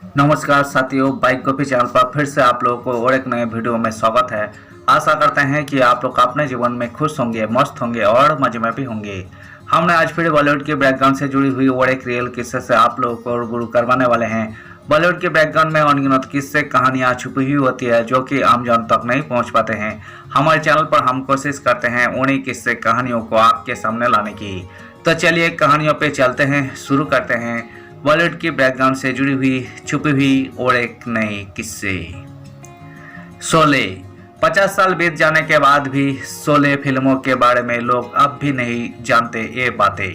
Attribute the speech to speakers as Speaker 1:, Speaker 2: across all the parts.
Speaker 1: नमस्कार साथियों, bike coffee channel पर फिर से आप लोगों को और एक नए वीडियो में स्वागत है। आशा करते हैं कि आप लोग अपने जीवन में खुश होंगे, मस्त होंगे और मजे में भी होंगे। हमने आज फिर बॉलीवुड के बैकग्राउंड से जुड़ी हुई और एक रियल किस्से से आप लोगों को गुरु करवाने वाले हैं। बॉलीवुड के बैकग्राउंड में अनगिनत किस्से कहानियां छुपी हुई होती है जो कि आम जन तक नहीं पहुंच पाते हैं। हमारे चैनल पर हम कोशिश करते हैं उन्हीं किस्से कहानियों को आपके सामने लाने की। तो चलिए कहानियों पे चलते हैं, शुरू करते हैं बॉलीवुड की बैकग्राउंड से जुड़ी हुई छुपी हुई और एक नए किस्से। शोले 50 साल बीत जाने के बाद भी शोले फिल्मों के बारे में लोग अब भी नहीं जानते ये बातें।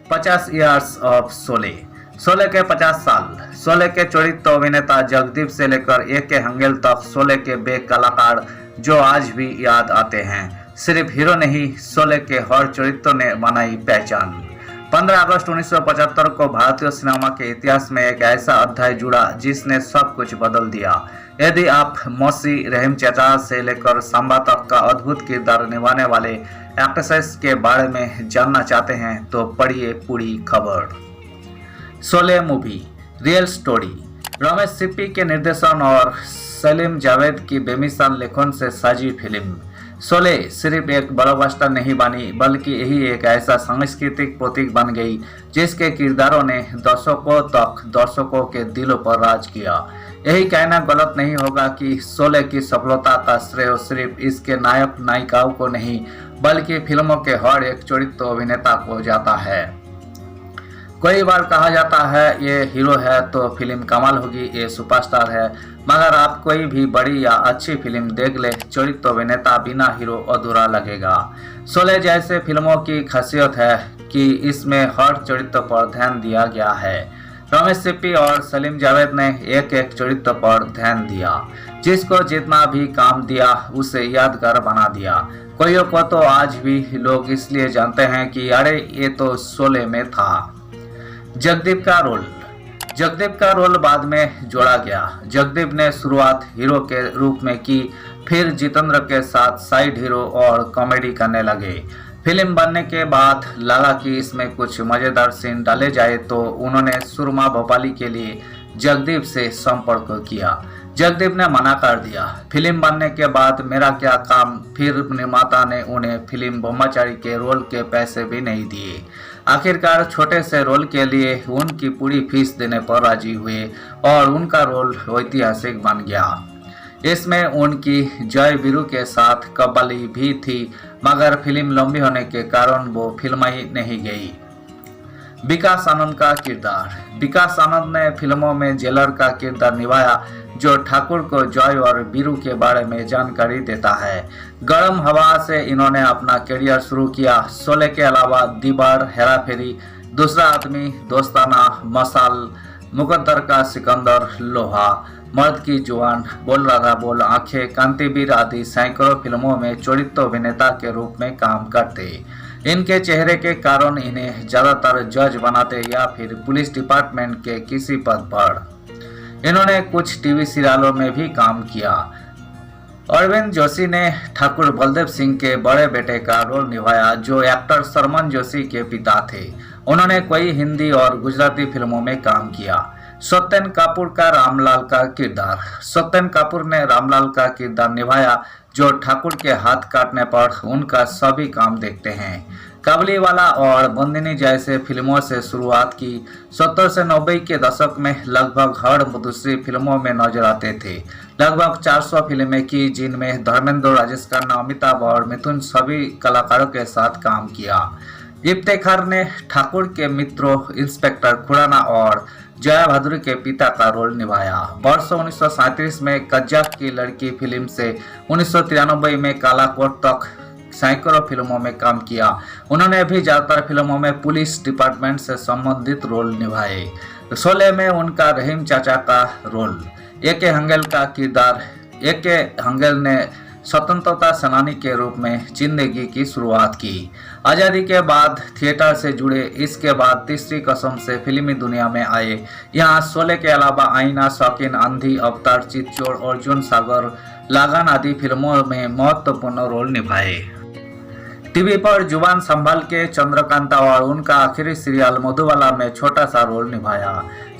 Speaker 1: 50 इयर्स ऑफ शोले। शोले के 50 साल। शोले के चरित्र अभिनेता जगदीप से लेकर ए के हंगेल तक शोले के बे कलाकार जो आज भी याद आते हैं। सिर्फ हीरो नहीं, शोले के हर चरित्र ने बनाई पहचान। 15 अगस्त 1975 को भारतीय सिनेमा के इतिहास में एक ऐसा अध्याय जुड़ा जिसने सब कुछ बदल दिया। यदि आप मौसी, रहीम चचा से लेकर सांबा तक का अद्भुत किरदार निभाने वाले एक्ट्रेसेस के बारे में जानना चाहते हैं तो पढ़िए पूरी खबर। Sholay movie real story. Ramesh Sippy के निर्देशन और सलीम जावेद की बेमिसाल लेखन से सजी फिल्म शोले सिर्फ एक ब्लॉकबस्टर नहीं बनी बल्कि यही एक ऐसा सांस्कृतिक प्रतीक बन गई जिसके किरदारों ने दर्शकों के दिलों पर राज किया। यही कहना गलत नहीं होगा कि शोले की सफलता का श्रेय सिर्फ इसके नायक नायिकाओं को नहीं बल्कि फिल्मों के हर एक चरित्र अभिनेता को जाता है। कई बार कहा जाता है ये हीरो है तो फिल्म कमाल होगी, ये सुपरस्टार है। मगर आप कोई भी बड़ी या अच्छी फिल्म देख ले, चरित्र अभिनेता बिना हीरो अधूरा लगेगा। शोले जैसे फिल्मों की खासियत है कि इसमें हर चरित्र पर ध्यान दिया गया है। रमेश सिप्पी और सलीम जावेद ने एक एक चरित्र पर ध्यान दिया, जिसको जितना भी काम दिया उसे यादगार बना दिया। कोइयों को तो आज भी लोग इसलिए जानते हैं कि अरे ये तो शोले में था। जगदीप का रोल बाद में जोड़ा गया। जगदीप ने शुरुआत हीरो के रूप में की, फिर जितेंद्र के साथ साइड हीरो और कॉमेडी करने लगे। फिल्म बनने के बाद लगा कि इसमें कुछ मजेदार सीन डाले जाए तो उन्होंने सुरमा भोपाली के लिए जगदीप से संपर्क किया। जगदीप ने मना कर दिया। फिल्म बनने के बाद मेरा क्या काम, फिर निर्माता ने उन्हें फिल्म ब्रह्मचारी के रोल के पैसे भी नहीं दिए। आखिरकार छोटे से रोल के लिए उनकी पूरी फीस देने पर राजी हुए और उनका रोल ऐतिहासिक बन गया। इसमें उनकी जय वीरू के साथ कब्बाली भी थी, मगर फिल्म लंबी होने के कारण वो फिल्माई नहीं गई। विकास आनंद का किरदार। विकास आनंद ने फिल्मों में जेलर का किरदार निभाया जो ठाकुर को जय और वीरू के बारे में जानकारी देता है। गर्म हवा से इन्होंने अपना करियर शुरू किया। शोले के अलावा दीवार, हेरा फेरी, दूसरा आदमी, दोस्ताना, मसाल, मुकद्दर का सिकंदर, लोहा, मर्द की जुबान, बोल राधा बोल, आंखें, कांतिवीर आदि सैकड़ों फिल्मों में चरित्र अभिनेता के रूप में काम करते। इनके चेहरे के कारण इन्हें ज्यादातर जज बनाते या फिर पुलिस डिपार्टमेंट के किसी पद पर। इन्होंने कुछ टीवी सीरियलों में भी काम किया। अरविंद जोशी ने ठाकुर बलदेव सिंह के बड़े बेटे का रोल निभाया जो एक्टर सरमन जोशी के पिता थे। उन्होंने कई हिंदी और गुजराती फिल्मों में काम किया। सत्यन कपूर का रामलाल का किरदार। सत्यन कपूर ने रामलाल का किरदार निभाया जो ठाकुर के हाथ काटने पर उनका सभी काम देखते हैं। काबुलीवाला और बंदिनी जैसे फिल्मों से शुरुआत की। 70 से 90 के दशक में लगभग हर दूसरी फिल्मों में नजर आते थे। लगभग 400 फिल्में की जिनमें धर्मेंद्र, राजेश खन्ना, अमिताभ और मिथुन सभी कलाकारों के साथ काम किया। इफ्तेखार ने ठाकुर के मित्रों इंस्पेक्टर खुराना और जया भादुरी के पिता का रोल निभाया। वर्ष 1937 में कज्जाक की लड़की फिल्म से 1993 में काला कोट तक सैकड़ों फिल्मों में काम किया। उन्होंने भी ज्यादातर फिल्मों में पुलिस डिपार्टमेंट से संबंधित रोल निभाए। शोले में उनका रहीम चाचा का रोल। ए के हंगेल का किरदार। ए के हंगेल ने स्वतंत्रता सेनानी के रूप में जिंदगी की शुरुआत की। आज़ादी के बाद थिएटर से जुड़े, इसके बाद तीसरी कसम से फिल्मी दुनिया में आए। यहाँ शोले के अलावा आईना, शौकीन, आंधी, अवतार, चित्तौड़, अर्जुन सागर, लागन आदि फिल्मों में महत्वपूर्ण रोल निभाए। टीवी पर जुबान संभाल के चंद्रकांता और उनका आखिरी सीरियल मधुबाला में छोटा सा रोल निभाया।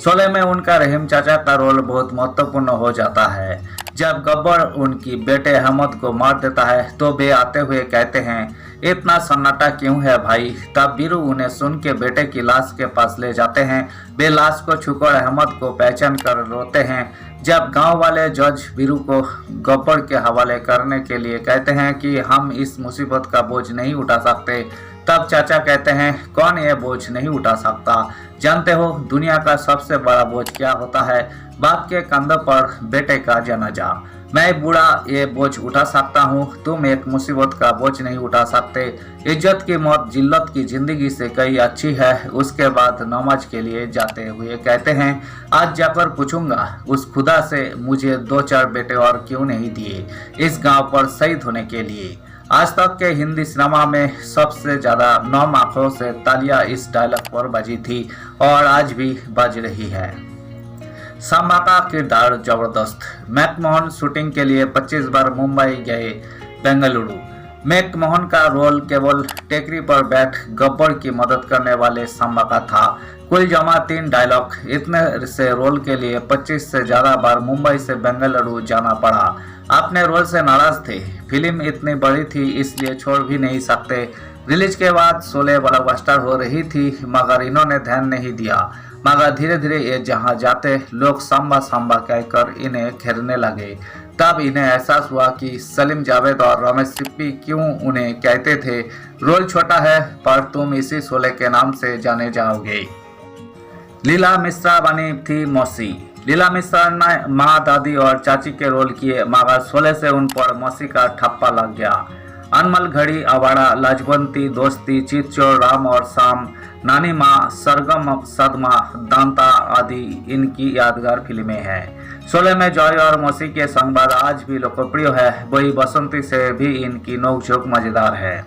Speaker 1: शोले में उनका रहीम चाचा का रोल बहुत महत्वपूर्ण हो जाता है। जब गब्बर उनकी बेटे अहमद को मार देता है तो वे आते हुए कहते हैं, इतना सन्नाटा क्यों है भाई। तब बीरू उन्हें सुन के बेटे की लाश के पास ले जाते हैं। वे लाश को छूकर अहमद को पहचान कर रोते हैं। जब गांव वाले जज बीरू को गब्बर के हवाले करने के लिए कहते हैं कि हम इस मुसीबत का बोझ नहीं उठा सकते, तब चाचा कहते हैं, कौन ये बोझ नहीं उठा सकता। जानते हो दुनिया का सबसे बड़ा बोझ क्या होता है? बाप के कंधों पर बेटे का जनाजा। मैं बूढ़ा ये बोझ उठा सकता हूँ, तुम एक मुसीबत का बोझ नहीं उठा सकते। इज्जत की मौत जिल्लत की जिंदगी से कई अच्छी है। उसके बाद नमाज के लिए जाते हुए कहते हैं, आज जाकर पूछूंगा उस खुदा से मुझे 2-4 बेटे और क्यों नहीं दिए इस गांव पर शहीद होने के लिए। आज तक के हिंदी सिनेमा में सबसे ज्यादा 9 आंखों से तालियां इस डायलॉग पर बजी थी और आज भी बज रही है। सांबा का किरदार जबरदस्त। मैकमोहन शूटिंग के लिए 25 बार मुंबई गए बेंगलुरु। मैकमोहन का रोल केवल टेकरी पर बैठ गब्बर की मदद करने वाले सांबा का था। कुल जमा 3 डायलॉग। इतने से रोल के लिए 25 से ज्यादा बार मुंबई से बेंगलुरु जाना पड़ा। अपने रोल से नाराज थे। फिल्म इतनी बड़ी थी इसलिए छोड़ भी नहीं सकते। रिलीज के बाद शोले ब्लॉकबस्टर हो रही थी मगर इन्होंने ध्यान नहीं दिया। मगर धीरे धीरे ये जहाँ जाते लोग सांबा सांबा कहकर इन्हें घेरने लगे। तब इन्हें एहसास हुआ कि सलीम जावेद और रमेश सिप्पी क्यों उन्हें कहते थे, रोल छोटा है पर तुम इसी शोले के नाम से जाने जाओगे। लीला मिश्रा बनी थी मौसी। लीला मिश्रा ने माँ, दादी और चाची के रोल किए मगर शोले से उन पर मौसी का ठप्पा लग गया। अनमल घड़ी, अवाड़ा, लाजवंती, दोस्ती, चितचोर, राम और शाम, नानी माँ, सरगम, सदमा, दांता आदि इनकी यादगार फिल्में हैं। शोले में जॉय और मौसी के संवाद आज भी लोकप्रिय है। वही बसंती से भी इनकी नोकझोंक मजेदार है।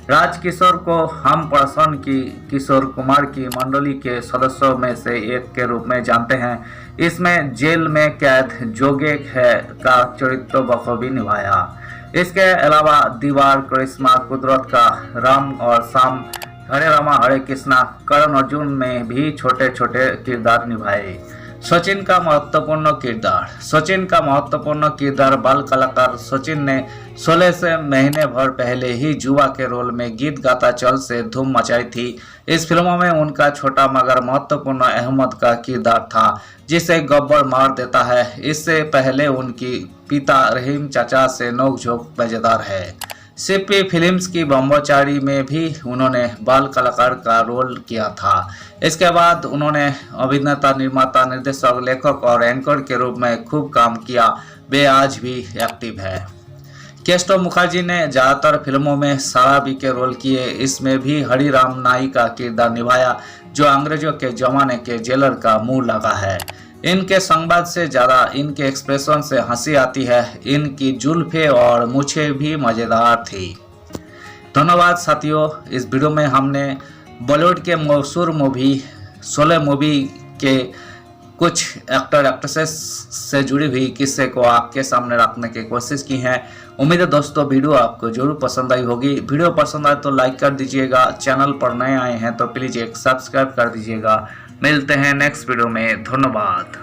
Speaker 1: राज किशोर को हम पर्सन की किशोर कुमार की मंडली के सदस्यों में से एक के रूप में जानते हैं। इसमें जेल में कैद जोगे है का चरित्र बखूबी निभाया। इसके अलावा दीवार, करिश्मा, कुदरत का, राम और शाम, हरे रामा हरे कृष्णा, करण अर्जुन में भी छोटे छोटे किरदार निभाए। सचिन का महत्वपूर्ण किरदार। सचिन का महत्वपूर्ण किरदार बाल कलाकार सचिन ने शोले से महीने भर पहले ही जुआ के रोल में गीत गाता चल से धूम मचाई थी। इस फिल्मों में उनका छोटा मगर महत्वपूर्ण अहमद का किरदार था जिसे गब्बर मार देता है। इससे पहले उनकी पिता रहीम चाचा से नोकझोंक मजेदार है। सिप्पी फिल्म्स की ब्रह्मचारी में भी उन्होंने बाल कलाकार का रोल किया था। इसके बाद उन्होंने अभिनेता, निर्माता, निर्देशक, लेखक और एंकर के रूप में खूब काम किया। वे आज भी एक्टिव है। केस्टो मुखर्जी ने ज़्यादातर फिल्मों में साराबी के रोल किए। इसमें भी हरिराम नाई का किरदार निभाया जो अंग्रेजों के जमाने के जेलर का मुंह लगा है। इनके संवाद से ज़्यादा इनके एक्सप्रेशन से हंसी आती है। इनकी जुल्फे और मूछें भी मज़ेदार थी। धन्यवाद साथियों। इस वीडियो में हमने बॉलीवुड के मशहूर मूवी शोले मूवी के कुछ एक्टर एक्ट्रेसेस से जुड़ी हुई किस्से को आपके सामने रखने की कोशिश की है। उम्मीद है दोस्तों वीडियो आपको जरूर पसंद आई होगी। वीडियो पसंद आए तो लाइक कर दीजिएगा। चैनल पर नए आए हैं तो प्लीज़ एक सब्सक्राइब कर दीजिएगा। मिलते हैं नेक्स्ट वीडियो में। धन्यवाद।